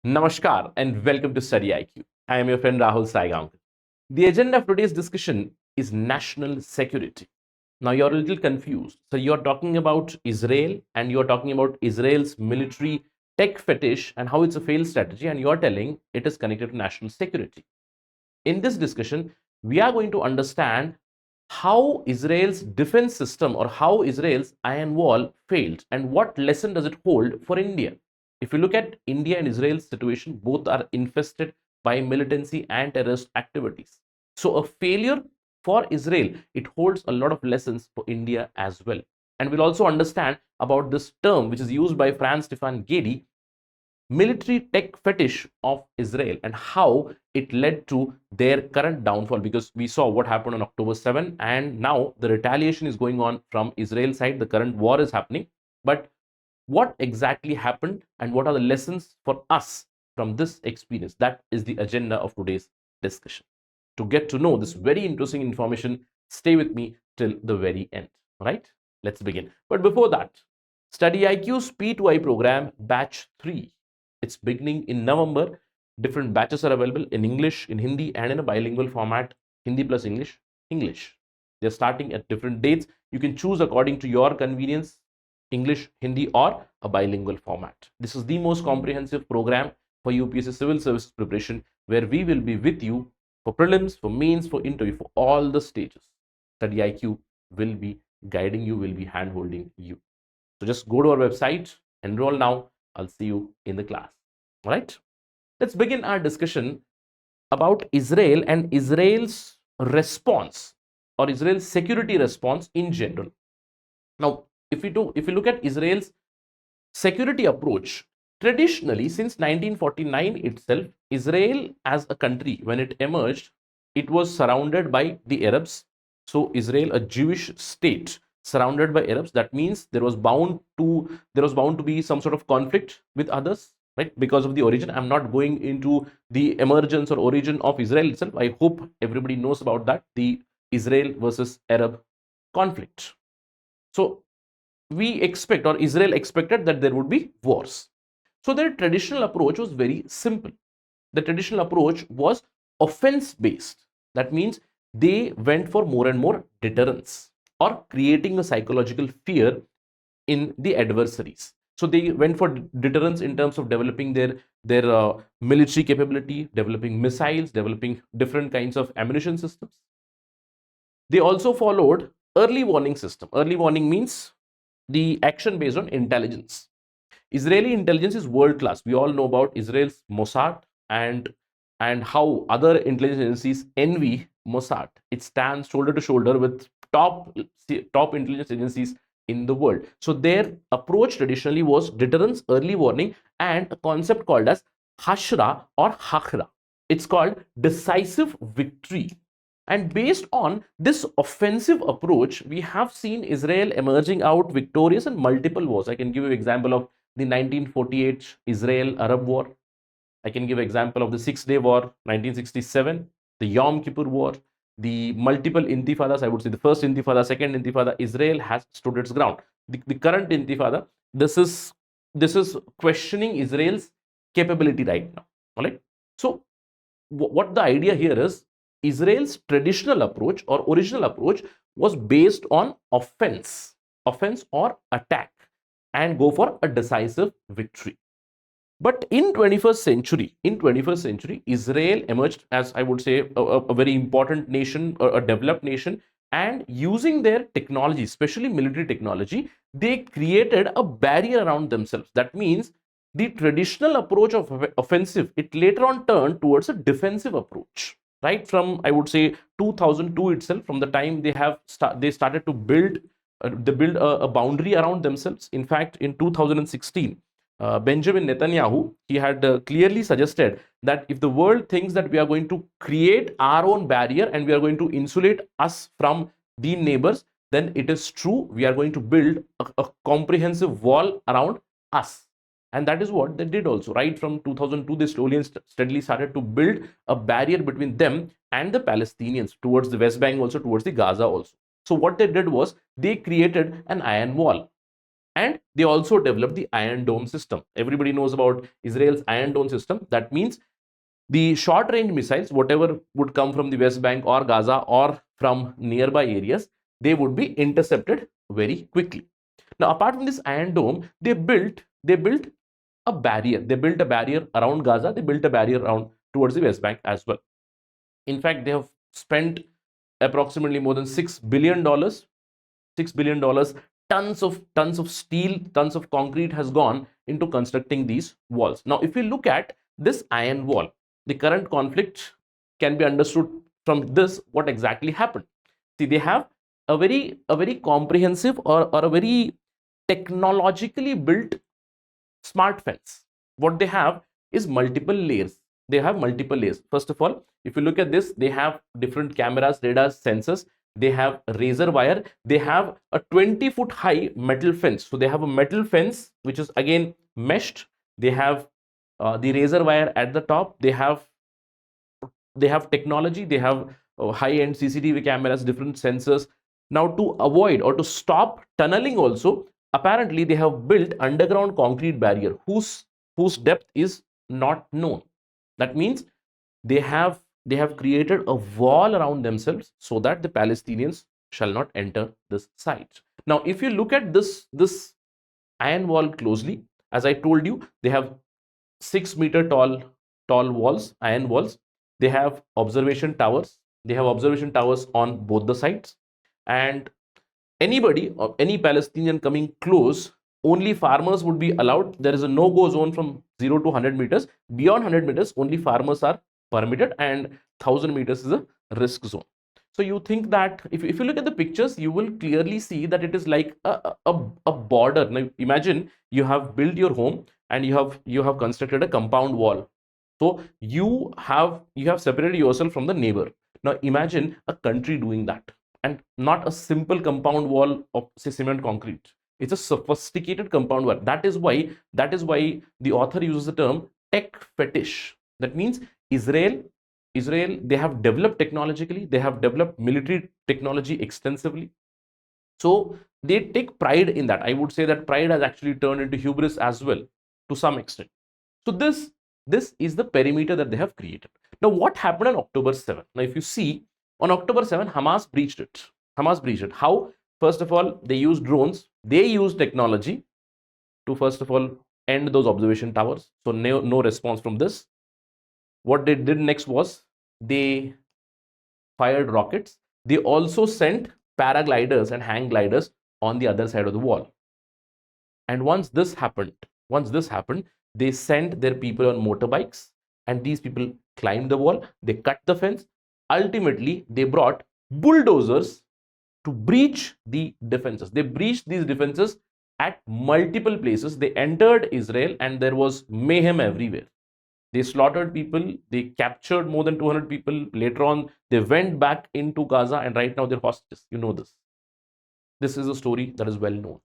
Namaskar and welcome to StudyIQ. I am your friend Rahul Saigaonkar. The agenda of today's discussion is national security. Now you're a little confused. So you're talking about Israel and you're talking about Israel's military tech fetish and how it's a failed strategy, and you're telling it is connected to national security. In this discussion, we are going to understand how Israel's defense system or how Israel's iron wall failed and what lesson does it hold for India. If you look at India and Israel's situation, both are infested by militancy and terrorist activities. So a failure for Israel, it holds a lot of lessons for India as well. And we'll also understand about this term which is used by Franz Stefan Gedi, military tech fetish of Israel, and how it led to their current downfall, because we saw what happened on October 7 and now the retaliation is going on from Israel side. The current war is happening, but what exactly happened and what are the lessons for us from this experience, that is the agenda of today's discussion. To get to know this very interesting information, stay with me till the very end. All right, let's begin. But before that, StudyIQ's P2I program batch 3, it's beginning in November. Different batches are available in English, in Hindi, and in a bilingual format, Hindi plus English, English. They're starting at different dates. You can choose according to your convenience, English, Hindi, or a bilingual format. This is the most comprehensive program for UPSC civil services preparation, where we will be with you for prelims, for mains, for interview, for all the stages. StudyIQ will be guiding you, will be hand-holding you. So just go to our website, enroll now. I'll see you in the class. All right. Let's begin our discussion about Israel and Israel's response or Israel's security response in general. Now, if we look at Israel's security approach, traditionally since 1949 itself, Israel as a country, when it emerged, it was surrounded by the Arabs. So Israel, a Jewish state surrounded by Arabs, that means there was bound to be some sort of conflict with others, right? Because of the origin. I'm not going into the emergence or origin of Israel itself. I hope everybody knows about that, the Israel versus Arab conflict. So we expect, or Israel expected, that there would be wars. So their traditional approach was very simple. The traditional approach was offense based. That means they went for more and more deterrence, or creating a psychological fear in the adversaries. So they went for deterrence in terms of developing their military capability, developing missiles, developing different kinds of ammunition systems. They also followed early warning system. Early warning means the action based on intelligence. Israeli intelligence is world class. We all know about Israel's Mossad and how other intelligence agencies envy Mossad. It stands shoulder to shoulder with top intelligence agencies in the world. So their approach traditionally was deterrence, early warning, and a concept called as hashra or hakhra. It's called decisive victory. And based on this offensive approach, we have seen Israel emerging out victorious in multiple wars. I can give you an example of the 1948 Israel-Arab War. I can give an example of the Six-Day War, 1967, the Yom Kippur War, the multiple intifadas. I would say the first intifada, second intifada, Israel has stood its ground. The current intifada, this is questioning Israel's capability right now. All right. So what the idea here is, Israel's traditional approach or original approach was based on offense or attack, and go for a decisive victory. But in 21st century, Israel emerged as, I would say, a very important nation, a developed nation, and using their technology, especially military technology, they created a barrier around themselves. That means the traditional approach of offensive, it later on turned towards a defensive approach. Right from, I would say, 2002 itself, from the time they started to build a boundary around themselves. In fact, in 2016, Benjamin Netanyahu, he had clearly suggested that if the world thinks that we are going to create our own barrier and we are going to insulate us from the neighbors, then it is true, we are going to build a comprehensive wall around us. And that is what they did also. Right from 2002, they slowly and steadily started to build a barrier between them and the Palestinians, towards the West Bank, also towards the Gaza also. So what they did was, they created an iron wall. And they also developed the Iron Dome system. Everybody knows about Israel's Iron Dome system. That means the short range missiles, whatever would come from the West Bank or Gaza or from nearby areas, they would be intercepted very quickly. Now, apart from this Iron Dome, they built a barrier. They built a barrier around Gaza. They built a barrier around towards the West Bank as well. In fact, they have spent approximately more than $6 billion. $6 billion. Tons of steel, tons of concrete has gone into constructing these walls. Now, if we look at this iron wall, the current conflict can be understood from this. What exactly happened? See, they have a very comprehensive or a very technologically built smart fence. What they have is multiple layers. They have multiple layers. First of all, if you look at this, they have different cameras, radars, sensors. They have razor wire. They have a 20-foot high metal fence. So they have a metal fence which is again meshed. They have the razor wire at the top. They have technology. They have high-end CCTV cameras, different sensors. Now, to avoid or to stop tunneling also, apparently they have built underground concrete barrier whose depth is not known. That means they have created a wall around themselves so that the Palestinians shall not enter this site. Now, if you look at this iron wall closely, as I told you, they have 6 meter tall walls, iron walls. They have observation towers. They have observation towers on both the sides, and anybody or any Palestinian coming close, only farmers would be allowed. There is a no-go zone from 0 to 100 meters. Beyond 100 meters, only farmers are permitted, and 1000 meters is a risk zone. So you think that if you look at the pictures, you will clearly see that it is like a border. Now imagine you have built your home and you have constructed a compound wall. So you have separated yourself from the neighbor. Now imagine a country doing that, and not a simple compound wall of, say, cement concrete. It's a sophisticated compound wall. That is why the author uses the term tech fetish. That means Israel, they have developed technologically, they have developed military technology extensively. So they take pride in that. I would say that pride has actually turned into hubris as well to some extent. So this is the perimeter that they have created. Now, what happened on October 7th? Now, if you see, on October 7th, Hamas breached it. How? First of all, they used drones. They used technology to, first of all, end those observation towers. So no response from this. What they did next was they fired rockets. They also sent paragliders and hang gliders on the other side of the wall. And once this happened, they sent their people on motorbikes, and these people climbed the wall. They cut the fence. Ultimately, they brought bulldozers to breach the defenses. They breached these defenses at multiple places. They entered Israel, and there was mayhem everywhere. They slaughtered people. They captured more than 200 people. Later on, they went back into Gaza, and right now they're hostages. You know this. This is a story that is well known.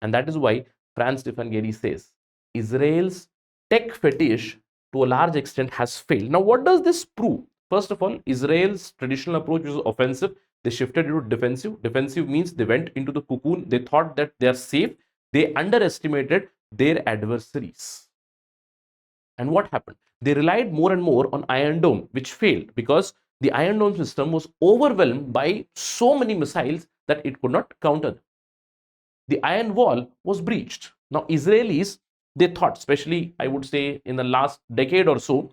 And that is why Franz Stefan Gehry says Israel's tech fetish to a large extent has failed. Now, what does this prove? First of all, Israel's traditional approach was offensive. They shifted to defensive. Defensive means they went into the cocoon. They thought that they are safe. They underestimated their adversaries. And what happened? They relied more and more on Iron Dome, which failed because the Iron Dome system was overwhelmed by so many missiles that it could not counter them. The iron wall was breached. Now, Israelis, they thought, especially I would say in the last decade or so,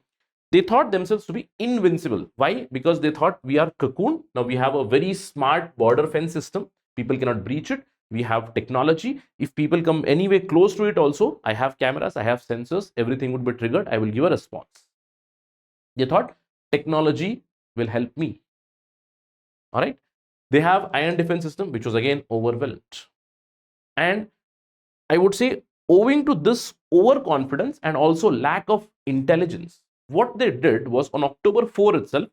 they thought themselves to be invincible. Why? Because they thought we are cocoon. Now we have a very smart border fence system. People cannot breach it. We have technology. If people come anywhere close to it also, I have cameras, I have sensors, everything would be triggered. I will give a response. They thought technology will help me. All right. They have iron defense system, which was again overwhelmed. And I would say, owing to this overconfidence and also lack of intelligence, what they did was on October 4 itself,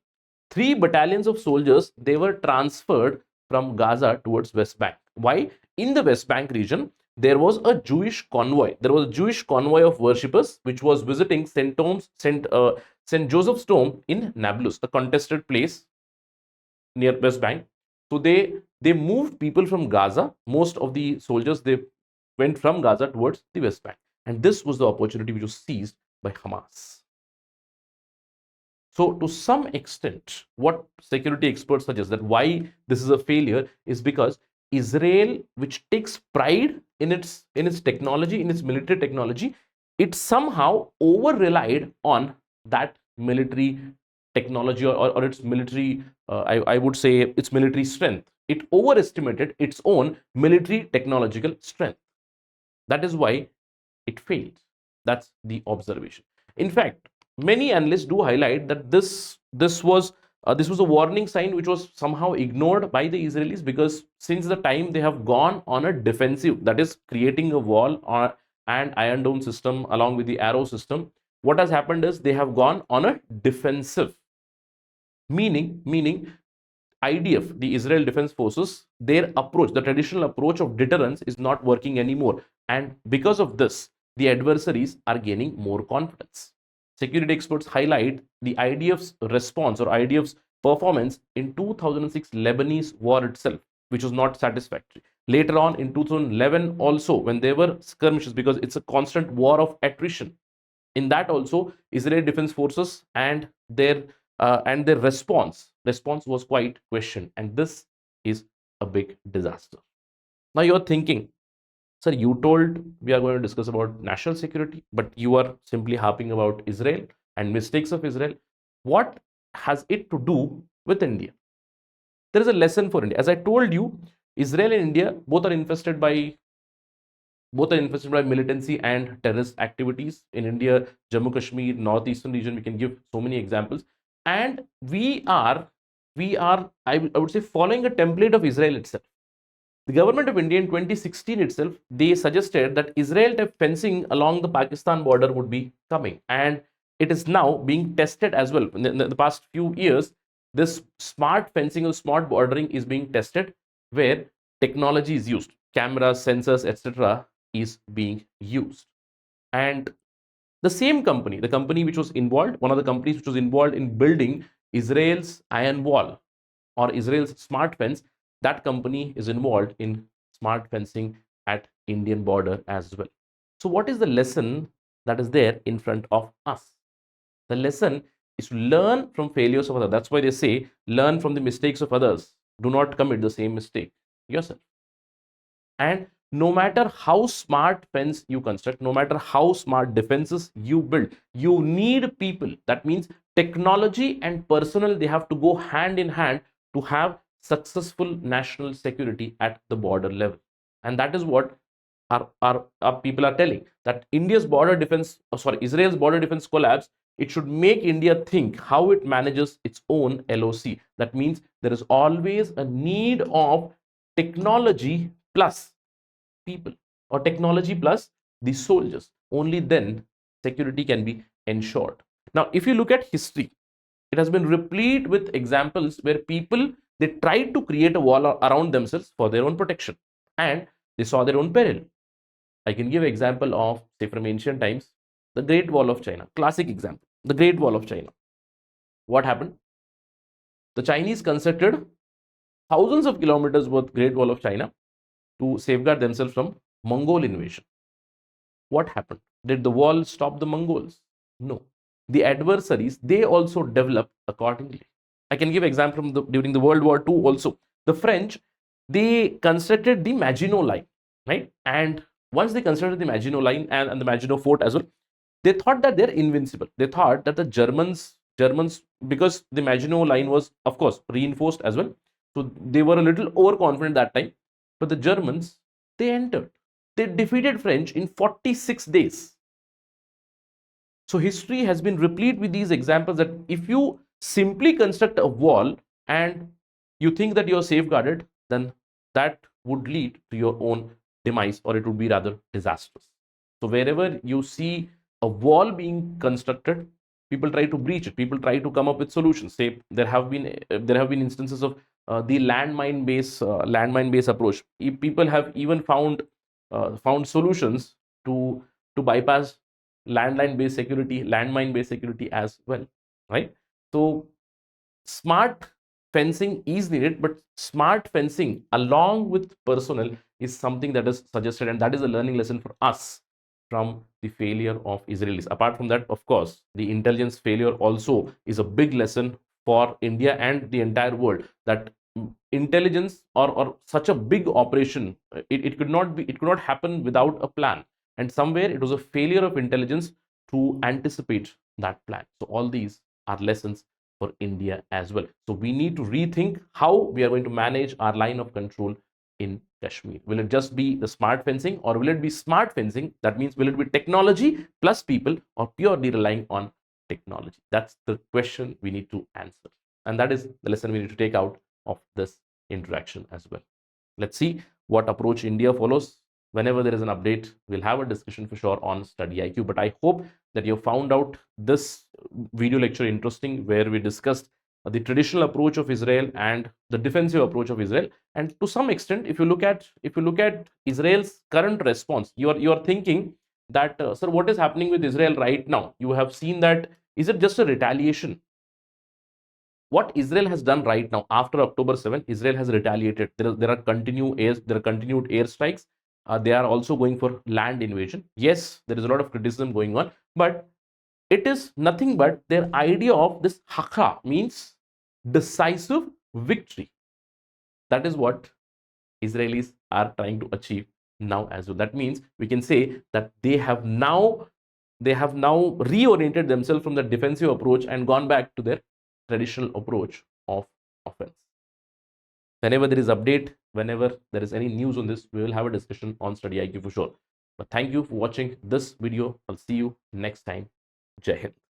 3 battalions of soldiers, they were transferred from Gaza towards West Bank. Why? In the West Bank region, there was a Jewish convoy. There was a Jewish convoy of worshippers which was visiting St. Joseph's Tomb in Nablus, a contested place near West Bank. So they moved people from Gaza. Most of the soldiers, they went from Gaza towards the West Bank. And this was the opportunity which was seized by Hamas. So to some extent, what security experts suggest that why this is a failure is because Israel, which takes pride in its technology, in its military technology, it somehow over relied on that military technology or its military, I would say its military strength. It overestimated its own military technological strength. That is why it failed. That's the observation. In fact, many analysts do highlight that this was a warning sign which was somehow ignored by the Israelis, because since the time they have gone on a defensive, that is creating a wall or and Iron Dome system along with the arrow system, what has happened is they have gone on a defensive, meaning IDF, the Israel Defense Forces, their approach, the traditional approach of deterrence, is not working anymore. And because of this, the adversaries are gaining more confidence. Security experts highlight the IDF's response or IDF's performance in 2006 Lebanese war itself, which was not satisfactory. Later on in 2011 also, when there were skirmishes, because it's a constant war of attrition, in that also Israeli Defense Forces and their response was quite questioned, and this is a big disaster. Now you're thinking, sir, you told we are going to discuss about national security, but you are simply harping about Israel and mistakes of Israel. What has it to do with India? There is a lesson for India. As I told you, Israel and India both are infested by militancy and terrorist activities. In India, Jammu Kashmir, northeastern region, we can give so many examples. And we are, I would say, following a template of Israel itself. The government of India in 2016 itself, they suggested that Israel type fencing along the Pakistan border would be coming. And it is now being tested as well. In the past few years, this smart fencing or smart bordering is being tested, where technology is used. Cameras, sensors, etc. is being used. And the same company, the company which was involved, one of the companies which was involved in building Israel's iron wall or Israel's smart fence, that company is involved in smart fencing at Indian border as well. So what is the lesson that is there in front of us? The lesson is to learn from failures of others. That's why they say, learn from the mistakes of others. Do not commit the same mistake yourself. And no matter how smart fence you construct, no matter how smart defenses you build, you need people. That means technology and personnel, they have to go hand in hand to have successful national security at the border level. And that is what our people are telling, that India's border defense, Israel's border defense collapse, it should make India think how it manages its own LOC. That means there is always a need of technology plus people, or technology plus the soldiers. Only then security can be ensured. Now, if you look at history, it has been replete with examples where people, they tried to create a wall around themselves for their own protection, and they saw their own peril. I can give an example of, say, from ancient times, the Great Wall of China. Classic example, the Great Wall of China. What happened? The Chinese constructed thousands of kilometers worth Great Wall of China to safeguard themselves from Mongol invasion. What happened? Did the wall stop the Mongols? No. The adversaries, they also developed accordingly. I can give example from during the World War II also. The French, they constructed the Maginot Line, right? And once they constructed the Maginot Line and the Maginot Fort as well, they thought that they're invincible. They thought that the Germans, because the Maginot Line was, of course, reinforced as well, so they were a little overconfident that time. But the Germans, they entered. They defeated French in 46 days. So history has been replete with these examples that if you simply construct a wall and you think that you're safeguarded, then that would lead to your own demise, or it would be rather disastrous. So wherever you see a wall being constructed, people try to breach it. People try to come up with solutions. Say there have been instances of the landmine base approach. People have even found solutions to bypass landmine based security as well, right? So smart fencing is needed, but smart fencing along with personnel is something that is suggested, and that is a learning lesson for us from the failure of Israelis. Apart from that, of course, the intelligence failure also is a big lesson for India and the entire world, that intelligence or such a big operation, it could not be, it could not happen without a plan, and somewhere it was a failure of intelligence to anticipate that plan. So all these are lessons for India as well. So we need to rethink how we are going to manage our line of control in Kashmir. Will it just be the smart fencing, or will it be smart fencing? That means, will it be technology plus people, or purely relying on technology? That's the question we need to answer. And that is the lesson we need to take out of this interaction as well. Let's see what approach India follows. Whenever there is an update, we'll have a discussion for sure on StudyIQ. But I hope that you found out this video lecture interesting, where we discussed the traditional approach of Israel and the defensive approach of Israel. And to some extent, if you look at Israel's current response, you are thinking that sir, what is happening with Israel right now? You have seen that, is it just a retaliation? What Israel has done right now after October 7, Israel has retaliated. There are continued airstrikes. They are also going for land invasion. Yes, there is a lot of criticism going on, but it is nothing but their idea of this haka, means decisive victory. That is what Israelis are trying to achieve now as well. That means we can say that they have now reoriented themselves from the defensive approach and gone back to their traditional approach of offense. Whenever there is update, whenever there is any news on this, we will have a discussion on StudyIQ for sure. But thank you for watching this video. I'll see you next time. Jai Hind.